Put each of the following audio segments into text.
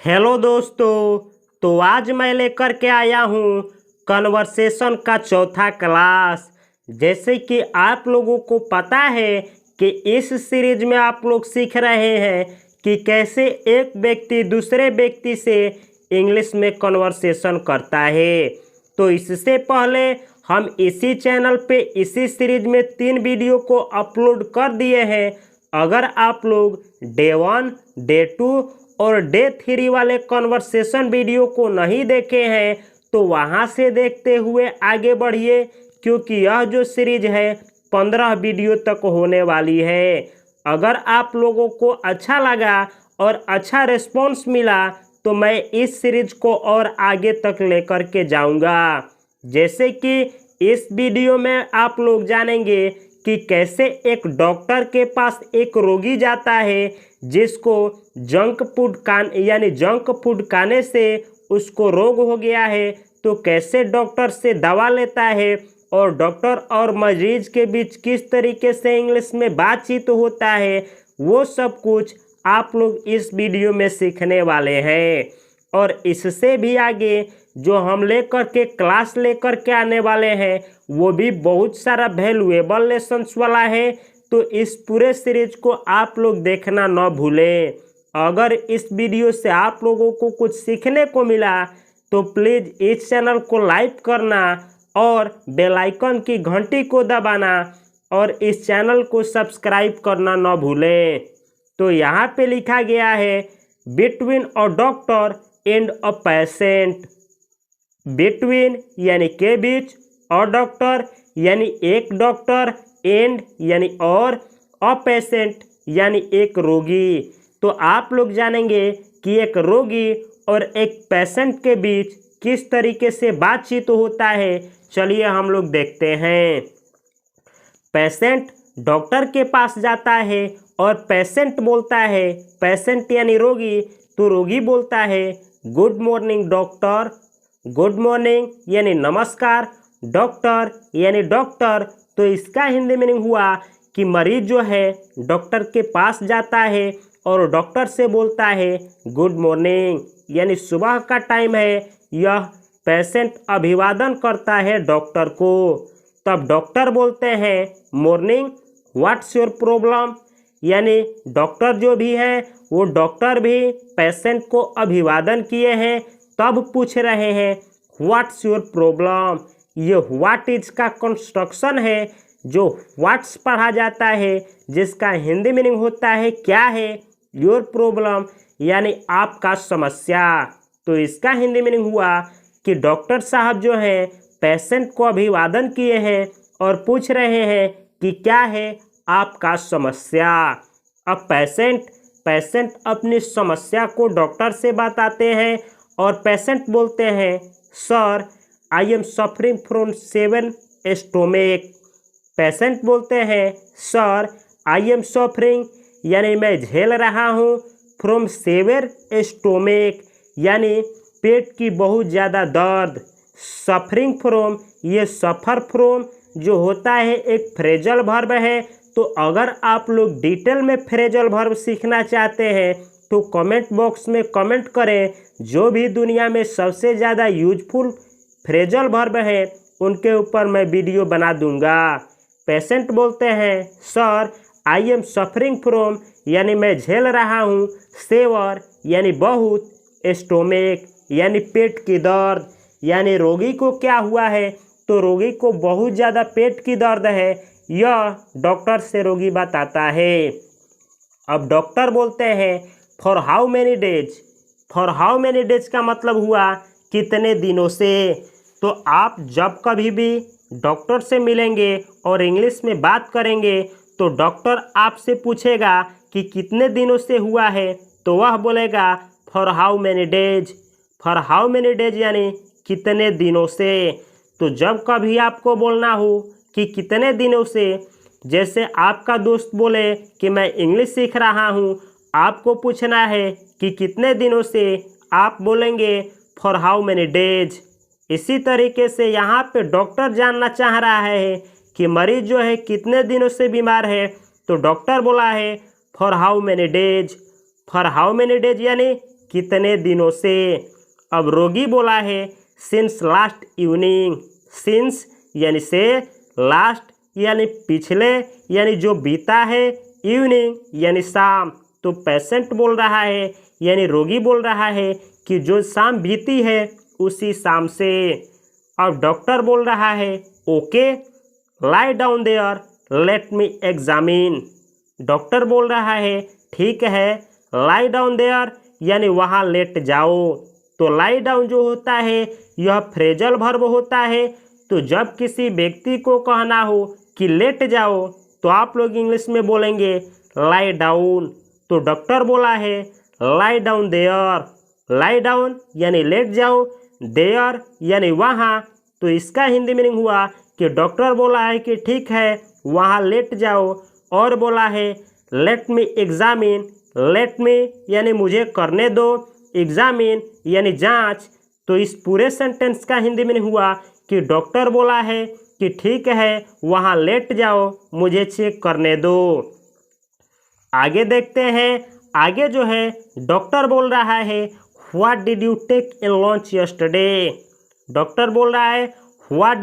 Hello दोस्तों। तो आज मैं लेकर के आया हूँ कन्वर्सेशन का चौथा क्लास। जैसे कि आप लोगों को पता है कि इस सीरीज में आप लोग सीख रहे हैं कि कैसे एक व्यक्ति दूसरे व्यक्ति से इंग्लिश में कन्वर्सेशन करता है। तो इससे पहले हम इसी चैनल पे इसी सीरीज में 3 वीडियो को अपलोड कर दिए हैं। अगर आप लोग डे 1, डे 2 और डे 3 वाले कन्वर्सेशन वीडियो को नहीं देखे हैं तो वहां से देखते हुए आगे बढ़िए, क्योंकि यह जो सीरीज है 15 वीडियो तक होने वाली है। अगर आप लोगों को अच्छा लगा और अच्छा रिस्पॉन्स मिला तो मैं इस सीरीज को और आगे तक लेकर के जाऊंगा। जैसे कि इस वीडियो में आप लोग जानेंगे कि कैसे एक डॉक्टर के पास एक रोगी जाता है जिसको जंक फूड खाने से उसको रोग हो गया है। तो कैसे डॉक्टर से दवा लेता है और डॉक्टर और मरीज के बीच किस तरीके से इंग्लिश में बातचीत होता है, वो सब कुछ आप लोग इस वीडियो में सीखने वाले हैं। और इससे भी आगे जो हम लेकर के क्लास लेकर के आने वाले हैं वो भी बहुत सारा वैल्यूएबल लेसन्स वाला है। तो इस पूरे सीरीज को आप लोग देखना न भूलें। अगर इस वीडियो से आप लोगों को कुछ सीखने को मिला तो प्लीज़ इस चैनल को लाइक करना और बेल आइकन की घंटी को दबाना और इस चैनल को सब्सक्राइब करना न भूलें। तो यहाँ पे लिखा गया है between a doctor and a patient. Between यानी के बीच, अ डॉक्टर यानी एक डॉक्टर, एंड यानी और, अ पेशेंट यानी एक रोगी। तो आप लोग जानेंगे कि एक रोगी और एक पेशेंट के बीच किस तरीके से बातचीत होता है। चलिए हम लोग देखते हैं। पेशेंट डॉक्टर के पास जाता है और पेशेंट बोलता है, पेशेंट यानी रोगी, तो रोगी बोलता है good morning doctor. Good morning यानी नमस्कार, डॉक्टर यानी डॉक्टर। तो इसका हिंदी मीनिंग हुआ कि मरीज जो है डॉक्टर के पास जाता है और डॉक्टर से बोलता है गुड मॉर्निंग यानी सुबह का टाइम है। यह पेशेंट अभिवादन करता है डॉक्टर को। तब डॉक्टर बोलते हैं मॉर्निंग, व्हाट्स योर प्रॉब्लम। यानी डॉक्टर जो भी है वो डॉक्टर भी पेशेंट को अभिवादन किए हैं, तब पूछ रहे हैं व्हाट्स योर प्रॉब्लम। ये व्हाट इज का कंस्ट्रक्शन है जो व्हाट्स पढ़ा जाता है, जिसका हिंदी मीनिंग होता है क्या है। योर प्रॉब्लम यानी आपका समस्या। तो इसका हिंदी मीनिंग हुआ कि डॉक्टर साहब जो हैं पेशेंट को अभिवादन किए हैं और पूछ रहे हैं कि क्या है आपका समस्या। अब पेशेंट अपनी समस्या को डॉक्टर से बताते हैं और पेशेंट बोलते हैं sir I am suffering from 7 stomach. Patient बोलते हैं सर आई एम सफरिंग यानी मैं झेल रहा हूँ, फ्रॉम 7 स्टोमेक यानी पेट की बहुत ज़्यादा दर्द। सफरिंग फ्रॉम, ये सफ़र फ्रॉम जो होता है एक फ्रेजल वर्ब है। तो अगर आप लोग डिटेल में फ्रेजल वर्ब सीखना चाहते हैं तो कमेंट बॉक्स में कमेंट करें। जो भी दुनिया में सबसे ज़्यादा यूजफुल फ्रेजल वर्ब है उनके ऊपर मैं वीडियो बना दूंगा। पेशेंट बोलते हैं sir I am suffering from यानी मैं झेल रहा हूँ, सेवर यानी बहुत, स्टोमेक यानी पेट की दर्द। यानी रोगी को क्या हुआ है, तो रोगी को बहुत ज़्यादा पेट की दर्द है, यह डॉक्टर से रोगी बताता है। अब डॉक्टर बोलते हैं for how many days. For how many days का मतलब हुआ कितने दिनों से। तो आप जब कभी भी डॉक्टर से मिलेंगे और इंग्लिश में बात करेंगे तो डॉक्टर आपसे पूछेगा कि कितने दिनों से हुआ है, तो वह बोलेगा for how many days. For how many days यानी कितने दिनों से। तो जब कभी आपको बोलना हो कि कितने दिनों से, जैसे आपका दोस्त बोले कि मैं इंग्लिश सीख रहा हूँ, आपको पूछना है कि कितने दिनों से, आप बोलेंगे फॉर हाउ मैनी डेज। इसी तरीके से यहाँ पे डॉक्टर जानना चाह रहा है कि मरीज जो है कितने दिनों से बीमार है, तो डॉक्टर बोला है for how many days. For how many days यानी कितने दिनों से। अब रोगी बोला है सिंस लास्ट इवनिंग। सिंस यानी से, लास्ट यानी पिछले यानी जो बीता है, इवनिंग यानी शाम। तो पेशेंट बोल रहा है यानी रोगी बोल रहा है कि जो शाम बीती है उसी शाम से। अब डॉक्टर बोल रहा है okay lie down there let me examine. Doctor बोल रहा है ठीक है, लाई डाउन देयर यानी वहाँ लेट जाओ। तो लाई डाउन जो होता है यह फ्रेजल वर्ब होता है। तो जब किसी व्यक्ति को कहना हो कि लेट जाओ तो आप लोग इंग्लिश में बोलेंगे लाई डाउन। तो डॉक्टर बोला है lie down there. Lie down यानी लेट जाओ, देयर यानी वहाँ। तो इसका हिंदी मीनिंग हुआ कि डॉक्टर बोला है कि ठीक है वहाँ लेट जाओ, और बोला है late me examine. Let me यानी मुझे करने दो, एग्जामिन यानी जांच। तो इस पूरे सेंटेंस का हिंदी मीनिंग हुआ कि डॉक्टर बोला है कि ठीक है वहाँ लेट जाओ, मुझे चेक करने दो। आगे देखते हैं। आगे जो है डॉक्टर बोल रहा है what did you take in lunch yesterday. Doctor बोल रहा है व्हाट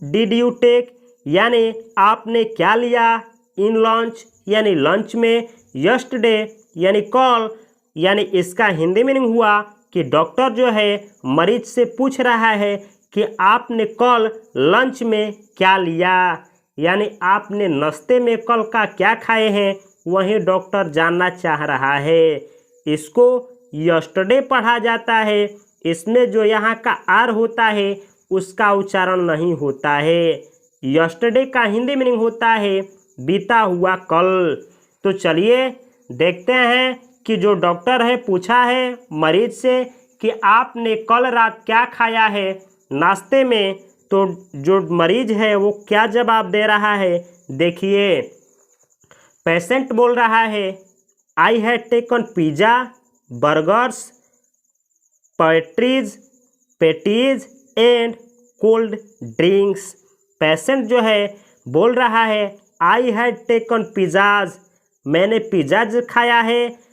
डिड यू टेक यानी आपने क्या लिया, इन लंच यानी लंच में, यस्टरडे यानी कल। यानी इसका हिंदी मीनिंग हुआ कि डॉक्टर जो है मरीज से पूछ रहा है कि आपने कल लंच में क्या लिया, यानी आपने नाश्ते में कल का क्या खाए हैं, वही डॉक्टर जानना चाह रहा है। इसको यस्टरडे पढ़ा जाता है। इसमें जो यहाँ का आर होता है उसका उच्चारण नहीं होता है। यस्टरडे का हिंदी मीनिंग होता है बीता हुआ कल। तो चलिए देखते हैं कि जो डॉक्टर है पूछा है मरीज से कि आपने कल रात क्या खाया है नाश्ते में। तो जो मरीज है वो क्या जवाब दे रहा है, देखिए। पेशेंट बोल रहा है I had taken pizza, burgers, patties and cold drinks. Patient जो है बोल रहा है आई हैड टेकन पिज़्ज़ाज, मैंने पिज़्ज़ा खाया है।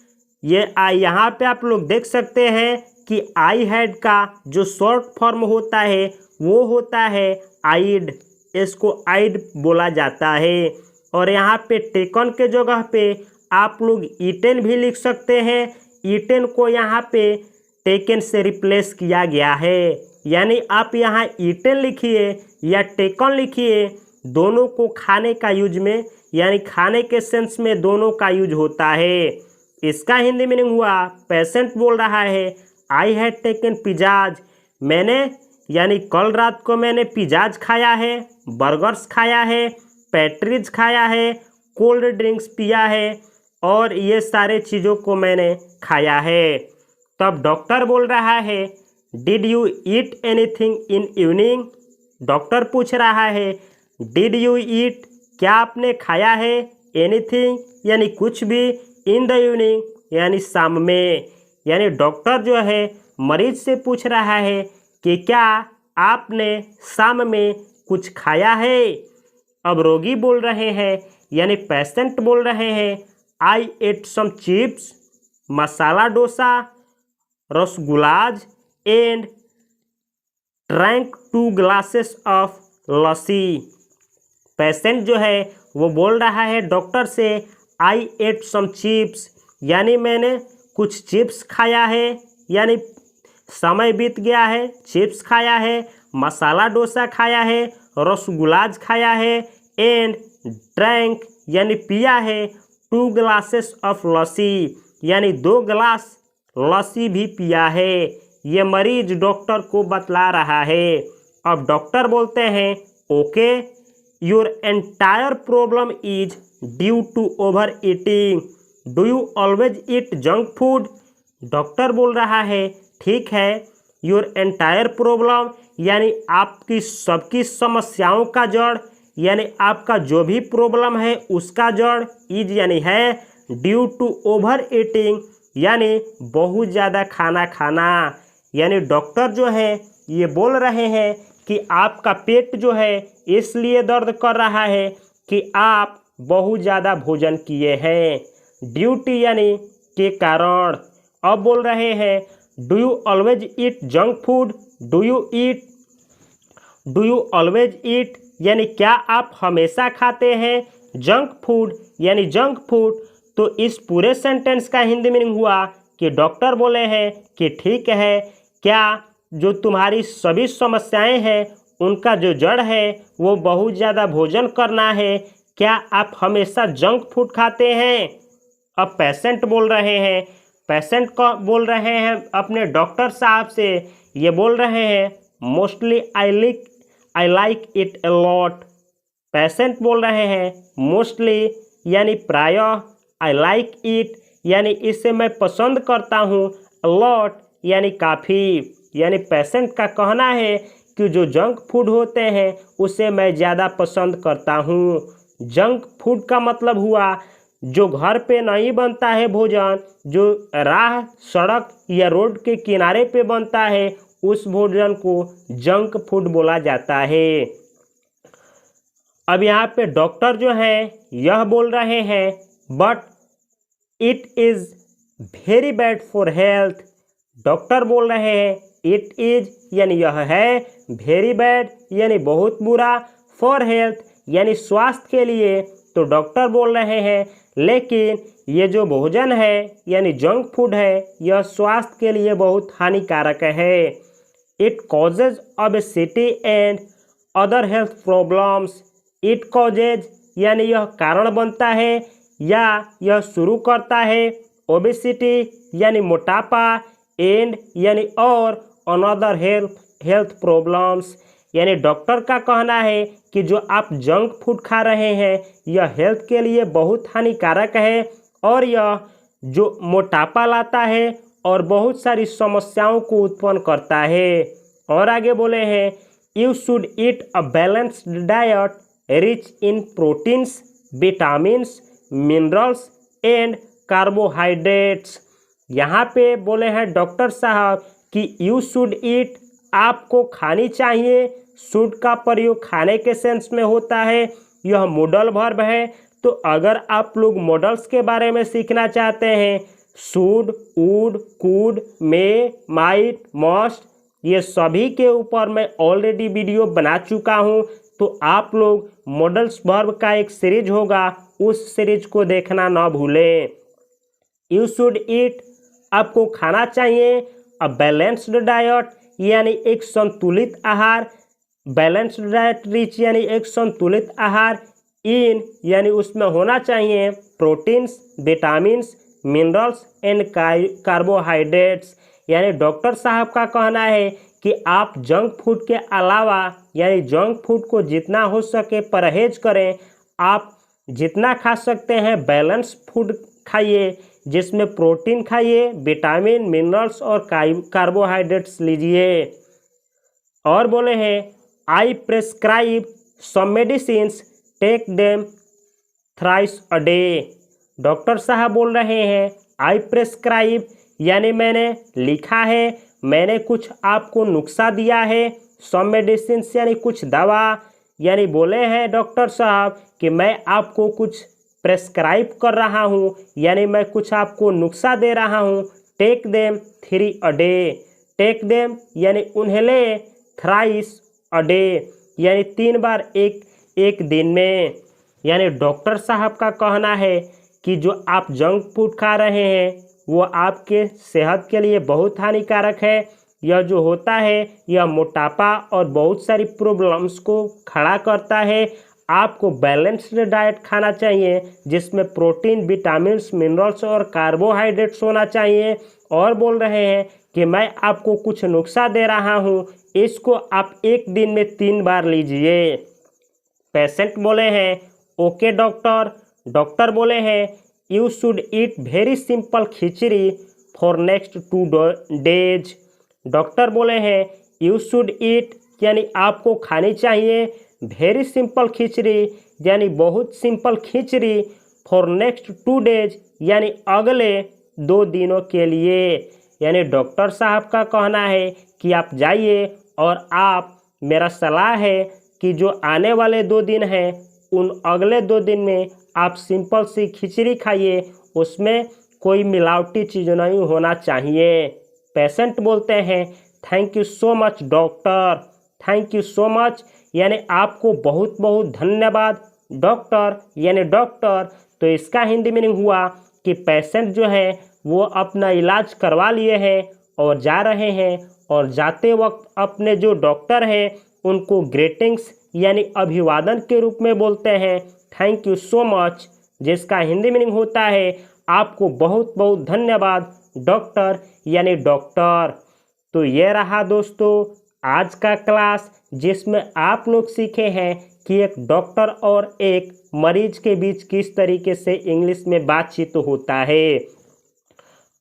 ये यहाँ पे आप लोग देख सकते हैं कि आई हैड का जो शॉर्ट फॉर्म होता है वो होता है आइड। इसको आइड बोला जाता है। और यहाँ पे टेकन के जगह पे आप लोग ईटेन भी लिख सकते हैं। ईटेन को यहाँ पे टेकन से रिप्लेस किया गया है, यानी आप यहाँ ईटेन लिखिए या टेकन लिखिए, दोनों को खाने का यूज में यानी खाने के सेंस में दोनों का यूज होता है। इसका हिंदी मीनिंग हुआ पेशेंट बोल रहा है आई हैड टेकन पिज़्ज़ाज, मैंने यानी कल रात को मैंने पिज़्ज़ाज खाया है, बर्गर्स खाया है, पेट्रीज खाया है, कोल्ड ड्रिंक्स पिया है, और ये सारे चीज़ों को मैंने खाया है। तब डॉक्टर बोल रहा है did you eat anything in evening. Doctor पूछ रहा है डिड यू ईट, क्या आपने खाया है, एनीथिंग यानी कुछ भी, इन द इवनिंग यानी शाम में। यानी डॉक्टर जो है मरीज से पूछ रहा है कि क्या आपने शाम में कुछ खाया है। अब रोगी बोल रहे हैं यानी पेशेंट बोल रहे हैं I ate some chips, masala dosa, rasgullas and drank 2 glasses of lassi. Patient जो है वो बोल रहा है डॉक्टर से आई एट सम चिप्स, यानी मैंने कुछ चिप्स खाया है, यानी समय बीत गया है, चिप्स खाया है, मसाला डोसा खाया है, रसगुल्लाज खाया है, एंड ड्रैंक यानी पिया है 2 ग्लासेस ऑफ लस्सी, यानी 2 गिलास लस्सी भी पिया है। ये मरीज डॉक्टर को बतला रहा है। अब डॉक्टर बोलते हैं okay your entire problem is due to over eating, do you always eat junk food. Doctor बोल रहा है ठीक है, योर एंटायर प्रॉब्लम यानी आपकी सबकी समस्याओं का जड़, यानी आपका जो भी प्रॉब्लम है उसका जड़, इज यानी है, ड्यू टू ओवर ईटिंग यानी बहुत ज़्यादा खाना खाना। यानी डॉक्टर जो है ये बोल रहे हैं कि आपका पेट जो है इसलिए दर्द कर रहा है कि आप बहुत ज़्यादा भोजन किए हैं। ड्यूटी यानी के कारण, अब बोल रहे हैं do you always eat junk food, do you always ईट यानी क्या आप हमेशा खाते हैं जंक फूड यानी जंक फूड। तो इस पूरे सेंटेंस का हिंदी मीनिंग हुआ कि डॉक्टर बोले हैं कि ठीक है, क्या जो तुम्हारी सभी समस्याएं हैं उनका जो जड़ है वो बहुत ज़्यादा भोजन करना है, क्या आप हमेशा जंक फूड खाते हैं। अब पेशेंट बोल रहे हैं, पेशेंट को बोल रहे हैं अपने डॉक्टर साहब से, ये बोल रहे हैं mostly I like it a lot. Patient बोल रहे हैं मोस्टली यानी प्रायः, आई लाइक इट यानी इसे मैं पसंद करता हूँ, लॉट यानी काफ़ी। यानी पेशेंट का कहना है कि जो जंक फूड होते हैं उसे मैं ज़्यादा पसंद करता हूँ। जंक फूड का मतलब हुआ जो घर पे नहीं बनता है भोजन, जो राह सड़क या रोड के किनारे पे बनता है, उस भोजन को जंक फूड बोला जाता है। अब यहाँ पे डॉक्टर जो है यह बोल रहे हैं but it is very bad for health. Doctor बोल रहे हैं इट इज़ यानी यह है, वेरी बैड यानी बहुत बुरा, फॉर हेल्थ यानी स्वास्थ्य के लिए। तो डॉक्टर बोल रहे हैं लेकिन ये जो भोजन है यानी जंक फूड है यह स्वास्थ्य के लिए बहुत हानिकारक है। It causes obesity and other health problems. It causes यानी यह कारण बनता है या यह शुरू करता है, ओबेसिटी यानी मोटापा, एंड यानी और अनदर हेल्थ प्रॉब्लम्स यानी डॉक्टर का कहना है कि जो आप जंक फूड खा रहे हैं यह हेल्थ के लिए बहुत हानिकारक है और यह जो मोटापा लाता है और बहुत सारी समस्याओं को उत्पन्न करता है। और आगे बोले हैं you should eat a balanced diet rich in proteins, vitamins, minerals and carbohydrates. यहाँ पे बोले हैं डॉक्टर साहब कि यू शुड ईट आपको खानी चाहिए। शुड का प्रयोग खाने के सेंस में होता है, यह मॉडल वर्ब है। तो अगर आप लोग मॉडल्स के बारे में सीखना चाहते हैं, should, would, could, may, might, must, ये सभी के ऊपर मैं ऑलरेडी वीडियो बना चुका हूँ। तो आप लोग मॉडल्स वर्ब का एक सीरीज होगा, उस सीरीज को देखना ना भूलें। यू शुड ईट आपको खाना चाहिए, अ बैलेंस्ड डाइट यानी एक संतुलित आहार, बैलेंस्ड डाइट रिच यानी एक संतुलित आहार, इन यानी उसमें होना चाहिए proteins, vitamins, minerals and carbohydrates. यानी डॉक्टर साहब का कहना है कि आप जंक फूड के अलावा यानी जंक फूड को जितना हो सके परहेज करें। आप जितना खा सकते हैं बैलेंस फूड खाइए, जिसमें प्रोटीन खाइए, विटामिन, मिनरल्स और कार्बोहाइड्रेट्स लीजिए। और बोले हैं I prescribe some medicines, take them thrice a day. Doctor साहब बोल रहे हैं आई प्रेस्क्राइब यानी मैंने लिखा है, मैंने कुछ आपको नुस्खा दिया है, सम मेडिसिन्स यानी कुछ दवा, यानी बोले हैं डॉक्टर साहब कि मैं आपको कुछ प्रेस्क्राइब कर रहा हूँ यानी मैं कुछ आपको नुस्खा दे रहा हूँ। Take them 3 a day, take them यानी उन्हें ले, थ्राइस अ डे यानी 3 बार एक दिन में। यानी डॉक्टर साहब का कहना है कि जो आप जंक फूड खा रहे हैं वो आपके सेहत के लिए बहुत हानिकारक है। यह जो होता है यह मोटापा और बहुत सारी प्रॉब्लम्स को खड़ा करता है। आपको बैलेंस्ड डाइट खाना चाहिए जिसमें प्रोटीन, विटामिन्स, मिनरल्स और कार्बोहाइड्रेट्स होना चाहिए। और बोल रहे हैं कि मैं आपको कुछ नुस्खा दे रहा हूँ, इसको आप एक दिन में 3 बार लीजिए। पेशेंट बोले हैं ओके डॉक्टर। डॉक्टर बोले हैं you should eat very simple khichdi for next 2 days. Doctor बोले हैं यू शुड ईट यानी आपको खानी चाहिए, वेरी सिंपल खिचड़ी यानी बहुत simple khichdi, for next 2 days यानी अगले 2 दिनों के लिए। यानी डॉक्टर साहब का कहना है कि आप जाइए और आप, मेरा सलाह है कि जो आने वाले 2 दिन हैं उन अगले 2 दिन में आप सिंपल सी खिचड़ी खाइए, उसमें कोई मिलावटी चीज़ नहीं होना चाहिए। पेशेंट बोलते हैं thank you so much doctor, thank you so much यानी आपको बहुत बहुत धन्यवाद डॉक्टर यानी डॉक्टर। तो इसका हिंदी मीनिंग हुआ कि पेशेंट जो है वो अपना इलाज करवा लिए हैं और जा रहे हैं, और जाते वक्त अपने जो डॉक्टर हैं उनको ग्रीटिंग्स यानी अभिवादन के रूप में बोलते हैं थैंक यू सो मच, जिसका हिंदी मीनिंग होता है आपको बहुत बहुत धन्यवाद डॉक्टर यानी डॉक्टर। तो ये रहा दोस्तों आज का क्लास, जिसमें आप लोग सीखे हैं कि एक डॉक्टर और एक मरीज के बीच किस तरीके से इंग्लिश में बातचीत होता है।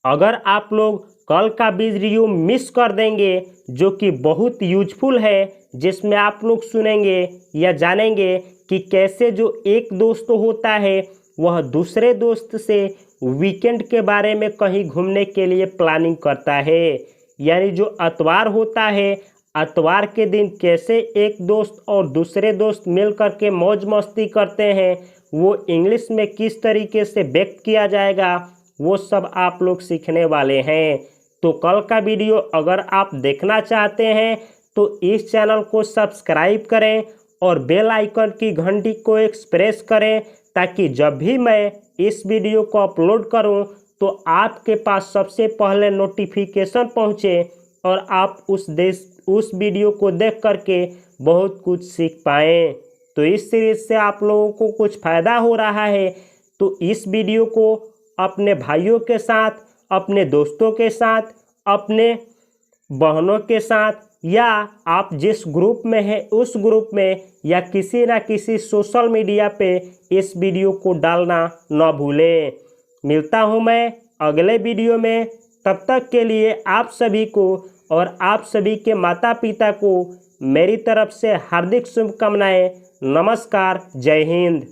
अगर आप लोग कल का वीडियो मिस कर देंगे जो कि बहुत यूजफुल है, जिसमें आप लोग सुनेंगे या जानेंगे कि कैसे जो एक दोस्त होता है वह दूसरे दोस्त से वीकेंड के बारे में कहीं घूमने के लिए प्लानिंग करता है, यानी जो अतवार होता है अतवार के दिन कैसे एक दोस्त और दूसरे दोस्त मिल कर के मौज मस्ती करते हैं, वो इंग्लिश में किस तरीके से व्यक्त किया जाएगा वो सब आप लोग सीखने वाले हैं। तो कल का वीडियो अगर आप देखना चाहते हैं तो इस चैनल को सब्सक्राइब करें और बेल आइकन की घंटी को प्रेस करें, ताकि जब भी मैं इस वीडियो को अपलोड करूं तो आपके पास सबसे पहले नोटिफिकेशन पहुंचे और आप उस वीडियो को देख करके बहुत कुछ सीख पाएँ। तो इस सीरीज से आप लोगों को कुछ फ़ायदा हो रहा है तो इस वीडियो को अपने भाइयों के साथ, अपने दोस्तों के साथ, अपने बहनों के साथ, या आप जिस ग्रुप में हैं उस ग्रुप में या किसी ना किसी सोशल मीडिया पे इस वीडियो को डालना न भूलें। मिलता हूँ मैं अगले वीडियो में, तब तक के लिए आप सभी को और आप सभी के माता पिता को मेरी तरफ से हार्दिक शुभकामनाएं। नमस्कार, जय हिंद।